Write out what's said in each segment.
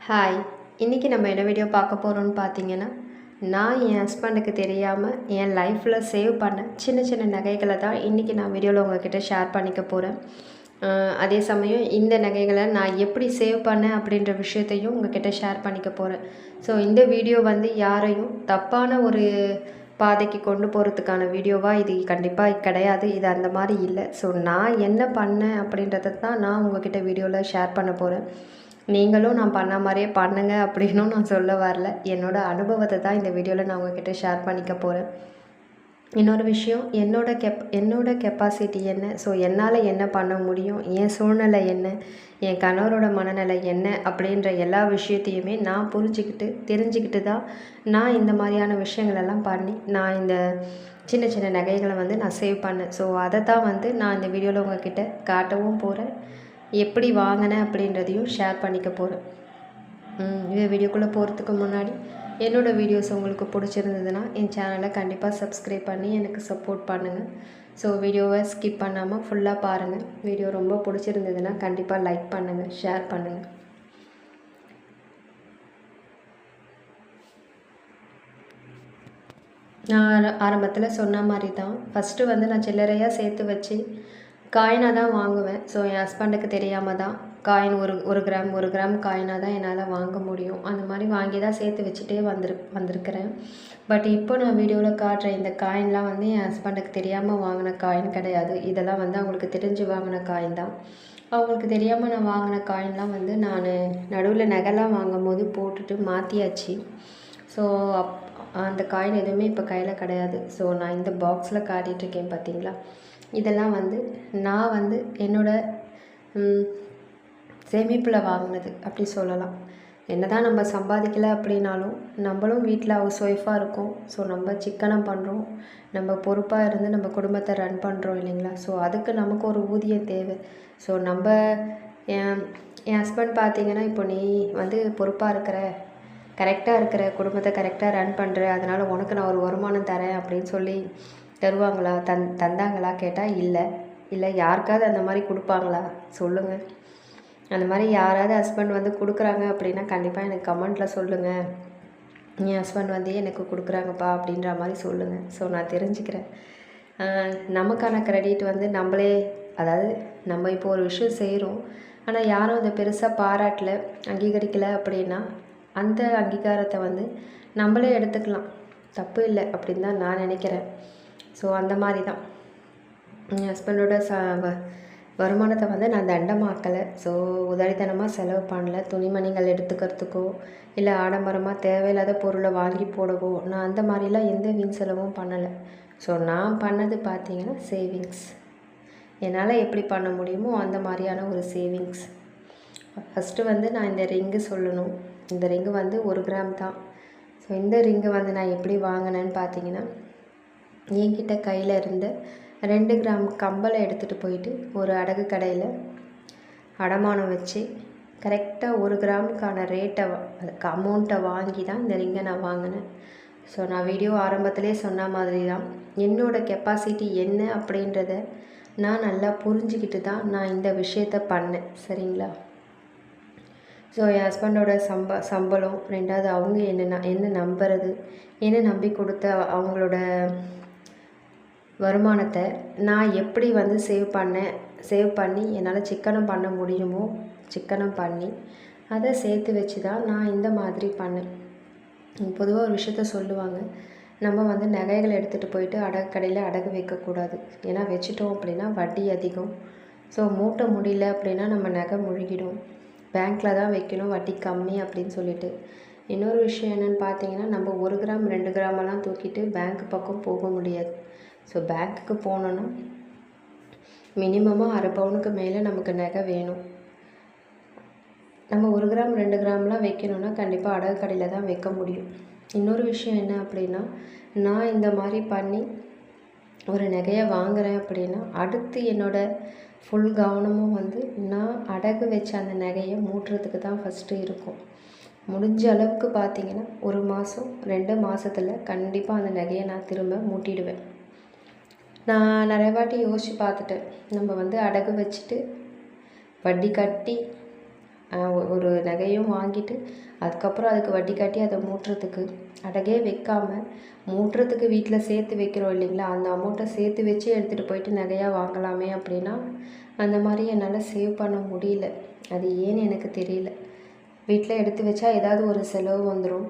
Hi, இன்றைக்கி நம்ம என்ன வீடியோ பார்க்க போகிறோம்னு பார்த்தீங்கன்னா, நான் என் ஹஸ்பண்டுக்கு தெரியாமல் என் லைஃப்பில் சேவ் பண்ண சின்ன சின்ன நகைகளை தான் இன்றைக்கி நான் வீடியோவில் உங்கள்கிட்ட ஷேர் பண்ணிக்க போகிறேன். அதே சமயம் இந்த நகைகளை நான் எப்படி சேவ் பண்ணேன் அப்படின்ற விஷயத்தையும் உங்கள்கிட்ட ஷேர் பண்ணிக்க போகிறேன். ஸோ இந்த வீடியோ வந்து யாரையும் தப்பான ஒரு பாதைக்கு கொண்டு போகிறதுக்கான வீடியோவாக இது கண்டிப்பாக கிடையாது. இது அந்த மாதிரி இல்லை. ஸோ நான் என்ன பண்ணேன் அப்படின்றத தான் நான் உங்கள்கிட்ட வீடியோவில் ஷேர் பண்ண போகிறேன். நீங்களும் நான் பண்ண மாதிரியே பண்ணுங்க அப்படின்னும் நான் சொல்ல வரல. என்னோடய அனுபவத்தை தான் இந்த வீடியோவில் நான் உங்கள்கிட்ட ஷேர் பண்ணிக்க போகிறேன். இன்னொரு விஷயம், என்னோட கெப்பாசிட்டி என்ன, ஸோ என்னால் என்ன பண்ண முடியும், என் சூழ்நிலை என்ன, என் கணவரோட மனநிலை என்ன அப்படின்ற எல்லா விஷயத்தையுமே நான் தெரிஞ்சுக்கிட்டு தான் நான் இந்த மாதிரியான விஷயங்களெல்லாம் பண்ணி நான் இந்த சின்ன சின்ன நகைகளை வந்து நான் சேவ் பண்ணேன். ஸோ அதை தான் வந்து நான் இந்த வீடியோவில் உங்கள்கிட்ட காட்டவும் போகிறேன். எப்படி வாங்கினேன் அப்படின்றதையும் ஷேர் பண்ணிக்க போகிறேன். இந்த வீடியோக்குள்ளே போகிறதுக்கு முன்னாடி என்னோடய வீடியோஸ் உங்களுக்கு பிடிச்சிருந்ததுன்னா என் சேனலை கண்டிப்பாக சப்ஸ்கிரைப் பண்ணி எனக்கு சப்போர்ட் பண்ணுங்கள். ஸோ வீடியோவை ஸ்கிப் பண்ணாமல் ஃபுல்லாக பாருங்கள். வீடியோ ரொம்ப பிடிச்சிருந்ததுன்னா கண்டிப்பாக லைக் பண்ணுங்கள், ஷேர் பண்ணுங்கள். நான் ஆரம்பத்தில் சொன்ன மாதிரி தான் ஃபஸ்ட்டு வந்து நான் சில்லறையாக சேர்த்து வச்சு காயினாக தான் வாங்குவேன். ஸோ என் ஹஸ்பண்டுக்கு தெரியாமல் தான் காயின் ஒரு கிராம் காயினாக தான் என்னால் வாங்க முடியும். அந்த மாதிரி வாங்கி தான் சேர்த்து வச்சுட்டே வந்திருக்கிறேன். பட் இப்போ நான் வீடியோவில் காட்டுற இந்த காயின்லாம் வந்து என் ஹஸ்பண்டுக்கு தெரியாமல் வாங்கின காயின் கிடையாது. இதெல்லாம் வந்து அவங்களுக்கு தெரிஞ்சு வாங்கின காயின் தான். அவங்களுக்கு தெரியாமல் நான் வாங்கின காயின்லாம் வந்து நான் நடுவில் நகைலாம் வாங்கும் போது போட்டுட்டு மாற்றியாச்சு. ஸோ அந்த காயின் எதுவுமே இப்போ கையில் கிடையாது. ஸோ நான் இந்த பாக்ஸில் காட்டிகிட்ருக்கேன் பார்த்தீங்களா, இதெல்லாம் வந்து நான் வந்து என்னோடய சேமிப்பில் வாங்கினது அப்படி சொல்லலாம். என்ன தான் நம்ம சம்பாதிக்கலை அப்படின்னாலும் நம்மளும் வீட்டில் ஹவுஸ் ஒய்ஃபாக இருக்கோம். ஸோ நம்ம சிக்கனம் பண்ணுறோம், நம்ம பொறுப்பாக இருந்து நம்ம குடும்பத்தை ரன் பண்ணுறோம் இல்லைங்களா. ஸோ அதுக்கு நமக்கு ஒரு ஊதியம் தேவை. ஸோ நம்ம என் ஹஸ்பண்ட் பார்த்தீங்கன்னா, இப்போ நீ வந்து பொறுப்பாக இருக்கிற, கரெக்டாக இருக்கிற, குடும்பத்தை கரெக்டாக ரன் பண்ணுற, அதனால் உனக்கு நான் ஒரு வருமானம் தரேன் அப்படின்னு சொல்லி தருவாங்களா, தந்தாங்களா கேட்டால் இல்லை. யாருக்காவது அந்த மாதிரி கொடுப்பாங்களா சொல்லுங்கள். அந்த மாதிரி யாராவது ஹஸ்பண்ட் வந்து கொடுக்குறாங்க அப்படின்னா கண்டிப்பாக எனக்கு கமெண்ட்டில் சொல்லுங்கள். என் ஹஸ்பண்ட் வந்து எனக்கு கொடுக்குறாங்கப்பா அப்படின்ற மாதிரி சொல்லுங்கள். ஸோ நான் தெரிஞ்சுக்கிறேன். நமக்கான கிரெடிட் வந்து நம்மளே, அதாவது நம்ம இப்போ ஒரு விஷயம் செய்கிறோம், ஆனால் யாரும் அதை பெருசாக பாராட்டலை, அங்கீகரிக்கலை அப்படின்னா அந்த அங்கீகாரத்தை வந்து நம்மளே எடுத்துக்கலாம், தப்பு இல்லை அப்படின்னு தான் நான் நினைக்கிறேன். ஸோ அந்த மாதிரி தான் என் ஹஸ்பண்டோட வருமானத்தை வந்து நான் தண்டமாக்கலை. ஸோ உதாரித்தனமாக செலவு பண்ணல. துணிமணிகள் எடுத்துக்கிறதுக்கோ இல்லை ஆடம்பரமாக தேவையில்லாத பொருளை வாங்கி போடவோ நான் அந்த மாதிரிலாம் எந்த வீண் செலவும் பண்ணலை. ஸோ நான் பண்ணது பார்த்திங்கன்னா சேவிங்ஸ். என்னால் எப்படி பண்ண முடியுமோ அந்த மாதிரியான ஒரு சேவிங்ஸ். ஃபஸ்ட்டு வந்து நான் இந்த ரிங்கு சொல்லணும். இந்த ரிங்கு வந்து 1 கிராம் தான். ஸோ இந்த ரிங்கு வந்து நான் எப்படி வாங்கினேன்னு பார்த்தீங்கன்னா, என்கிட்ட கையில் இருந்த 2 கிராம் கம்பலை எடுத்துகிட்டு போயிட்டு ஒரு அடகு கடையில் அடமானம் வச்சு கரெக்டாக 1 கிராமுக்கான ரேட்டை, அதுக்கு அமௌண்ட்டை வாங்கி தான் இந்த ரிங்கை நான் வாங்கினேன். ஸோ நான் வீடியோ ஆரம்பத்திலே சொன்ன மாதிரி தான் என்னோடய கெப்பாசிட்டி என்ன அப்படின்றத நான் நல்லா புரிஞ்சுக்கிட்டு தான் நான் இந்த விஷயத்த பண்ணேன். சரிங்களா. ஸோ என் ஹஸ்பண்டோட சம்பளம், 2வது அவங்க என்ன நம்புறது, என்ன நம்பி கொடுத்த அவங்களோட வருமானத்தை நான் எப்படி வந்து சேவ் பண்ணி என்னால் சிக்கனம் பண்ண முடியுமோ சிக்கனம் பண்ணி அதை சேர்த்து வச்சு தான் நான் இந்த மாதிரி பண்ணேன். பொதுவாக ஒரு விஷயத்த சொல்லுவாங்க, நம்ம வந்து நகைகளை எடுத்துகிட்டு போயிட்டு அடகு கடையில் அடகு வைக்கக்கூடாது. ஏன்னா வச்சுட்டோம் அப்படின்னா வட்டி அதிகம். ஸோ மூட்ட முடியல அப்படின்னா நம்ம நகை முழுகிடும். பேங்க்கில் தான் வைக்கணும், வட்டி கம்மி அப்படின்னு சொல்லிட்டு. இன்னொரு விஷயம் என்னென்னு பார்த்தீங்கன்னா, நம்ம 1 கிராம் 2 கிராமெல்லாம் தூக்கிட்டு பேங்க் பக்கம் போக முடியாது. ஸோ பேங்க்குக்கு போனோன்னா மினிமமாக 1/2 பவுனுக்கு மேலே நமக்கு நகை வேணும். நம்ம 1 கிராம் 2 கிராம்லாம் வைக்கணுன்னா கண்டிப்பாக அடகு கடையில் தான் வைக்க முடியும். இன்னொரு விஷயம் என்ன அப்படின்னா, நான் இந்த மாதிரி பண்ணி ஒரு நகையை வாங்குகிறேன் அப்படின்னா அடுத்து என்னோடய ஃபுல் கவனமும் வந்து நான் அடகு வச்ச அந்த நகையை மூட்டுறதுக்கு தான் ஃபஸ்ட்டு இருக்கும். முடிஞ்ச அளவுக்கு பார்த்திங்கன்னா 1 மாதம் 2 மாதத்தில் கண்டிப்பாக அந்த நகையை நான் திரும்ப மூட்டிடுவேன். நான் நிறைய வாட்டி யோசித்து பார்த்துட்டேன், நம்ம வந்து அடகு வச்சுட்டு வட்டி கட்டி ஒரு நகையும் வாங்கிட்டு அதுக்கப்புறம் அதுக்கு வட்டி கட்டி அதை மூட்டுறதுக்கு அடகே வைக்காமல் மூட்டுறதுக்கு வீட்டில் சேர்த்து வைக்கிறோம் இல்லைங்களா, அந்த அமௌண்ட்டை சேர்த்து வச்சு எடுத்துகிட்டு போயிட்டு நகையாக வாங்கலாமே அப்படின்னா அந்த மாதிரி என்னால் சேவ் பண்ண முடியல. அது ஏன்னு எனக்கு தெரியல. வீட்டில் எடுத்து வச்சா ஏதாவது ஒரு செலவு வந்துடும்,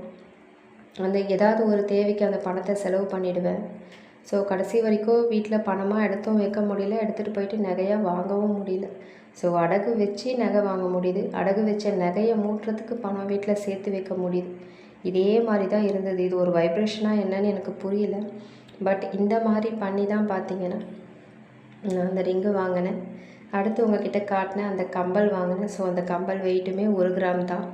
அந்த ஏதாவது ஒரு தேவைக்கு அந்த பணத்தை செலவு பண்ணிவிடுவேன். ஸோ கடைசி வரைக்கும் வீட்டில் பணமாக எடுத்தும் வைக்க முடியல, எடுத்துகிட்டு போயிட்டு நகையாக வாங்கவும் முடியல. ஸோ அடகு வச்சு நகை வாங்க முடியுது, அடகு வச்ச நகையை மூட்டுறதுக்கு பணம் வீட்டில் சேர்த்து வைக்க முடியுது. இதே மாதிரி தான் இருந்தது. இது ஒரு வைப்ரேஷனாக என்னன்னு எனக்கு புரியல. பட் இந்த மாதிரி பண்ணி தான் பார்த்தீங்கன்னா நான் அந்த ரிங்கு வாங்கினேன். அடுத்து உங்ககிட்ட காட்டினேன் அந்த கம்பல் வாங்கினேன். ஸோ அந்த கம்பல் வெயிட்டுமே 1 கிராம் தான்.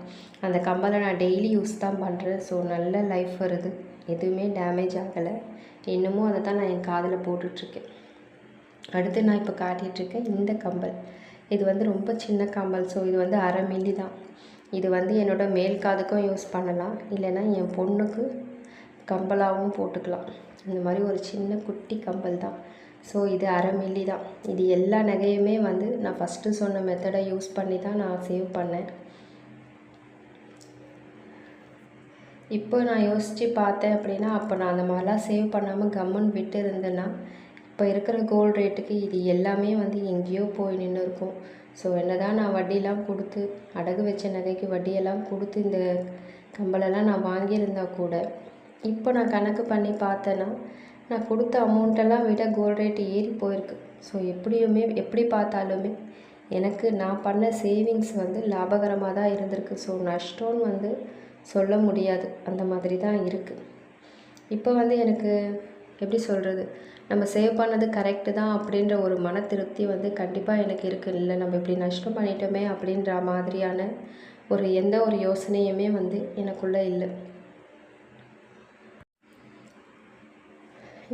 அந்த கம்பலை நான் டெய்லி யூஸ் தான் பண்ணுறேன். ஸோ நல்ல லைஃப் வருது, எதுவுமே டேமேஜ் ஆகலை. இன்னமும் அதை தான் நான் என் காதில் போட்டுட்ருக்கேன். அடுத்து நான் இப்போ காட்டிகிட்ருக்கேன் இந்த கம்பல். இது வந்து ரொம்ப சின்ன கம்பல். ஸோ இது வந்து 1/2 மில்லி தான். இது வந்து என்னோடய மேல் காதுக்கும் யூஸ் பண்ணலாம், இல்லைன்னா என் பொண்ணுக்கு கம்பலாகவும் போட்டுக்கலாம். இந்த மாதிரி ஒரு சின்ன குட்டி கம்பல் தான். ஸோ இது 1/2 மில்லி தான். இது எல்லா நகையுமே வந்து நான் ஃபஸ்ட்டு சொன்ன மெத்தடை யூஸ் பண்ணி தான் நான் சேவ் பண்ணேன். இப்போ நான் யோசித்து பார்த்தேன் அப்படின்னா, அப்போ நான் அந்த மாதிரிலாம் சேவ் பண்ணாமல் கம்முன்னு விட்டு இருந்தேன்னா இப்போ இருக்கிற கோல்டு ரேட்டுக்கு இது எல்லாமே வந்து எங்கேயோ போய் நின்று இருக்கும். ஸோ என்னதான் நான் வட்டியெல்லாம் கொடுத்து அடகு வச்ச நகைக்கு வட்டியெல்லாம் கொடுத்து இந்த கம்பலெல்லாம் நான் வாங்கியிருந்தா கூட இப்போ நான் கணக்கு பண்ணி பார்த்தேன்னா நான் கொடுத்த அமௌண்ட்டெல்லாம் விட கோல்டு ரேட் ஏறி போயிருக்கு. ஸோ எப்படி பார்த்தாலுமே எனக்கு நான் பண்ண சேவிங்ஸ் வந்து லாபகரமாக தான் இருந்திருக்கு. ஸோ நஷ்டம்னு வந்து சொல்ல முடியாது, அந்த மாதிரி தான் இருக்குது. இப்போ வந்து எனக்கு எப்படி சொல்கிறது, நம்ம சேவ் பண்ணது கரெக்டு தான் அப்படின்ற ஒரு மன திருப்தி வந்து கண்டிப்பாக எனக்கு இருக்குது. இல்லை நம்ம இப்படி நஷ்டம் பண்ணிட்டோமே அப்படின்ற மாதிரியான எந்த ஒரு யோசனையுமே வந்து எனக்குள்ளே இல்லை.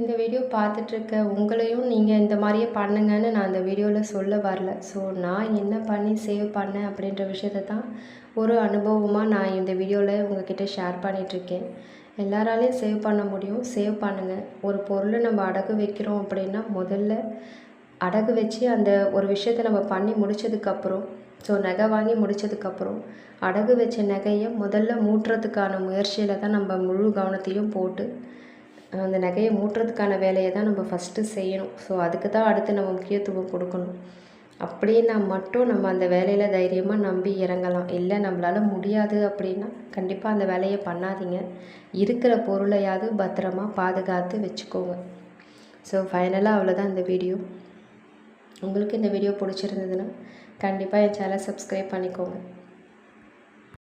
இந்த வீடியோ பார்த்துட்ருக்க உங்களையும் நீங்கள் இந்த மாதிரியே பண்ணுங்கன்னு நான் அந்த வீடியோவில் சொல்ல வரல. ஸோ நான் என்ன பண்ணி சேவ் பண்ணேன் அப்படின்ற விஷயத்தை தான் ஒரு அனுபவமாக நான் இந்த வீடியோவில் உங்ககிட்ட ஷேர் பண்ணிகிட்ருக்கேன். எல்லாராலையும் சேவ் பண்ண முடியும், சேவ் பண்ணுங்கள். ஒரு பொருளை நம்ம அடகு வைக்கிறோம் அப்படின்னா முதல்ல அடகு வச்சு அந்த ஒரு விஷயத்தை நம்ம பண்ணி முடித்ததுக்கப்புறம், ஸோ நகை வாங்கி முடித்ததுக்கப்புறம் அடகு வச்ச நகையை முதல்ல மூட்டுறதுக்கான முயற்சியில் தான் நம்ம முழு கவனத்தையும் போட்டு அந்த நகையை மூட்டுறதுக்கான வேலையை தான் நம்ம ஃபஸ்ட்டு செய்யணும். ஸோ அதுக்கு தான் அடுத்து நம்ம முக்கியத்துவம் கொடுக்கணும். அப்படின்னா மட்டும் நம்ம அந்த வேலையில் தைரியமாக நம்பி இறங்கலாம். இல்லை நம்மளால் முடியாது அப்படின்னா கண்டிப்பாக அந்த வேலையை பண்ணாதீங்க. இருக்கிற பொருளையாவது பத்திரமா பாதுகாத்து வச்சுக்கோங்க. ஸோ ஃபைனலாக அவ்வளோதான் இந்த வீடியோ. உங்களுக்கு இந்த வீடியோ பிடிச்சிருந்ததுன்னா கண்டிப்பாக என் சேனலை சப்ஸ்கிரைப் பண்ணிக்கோங்க.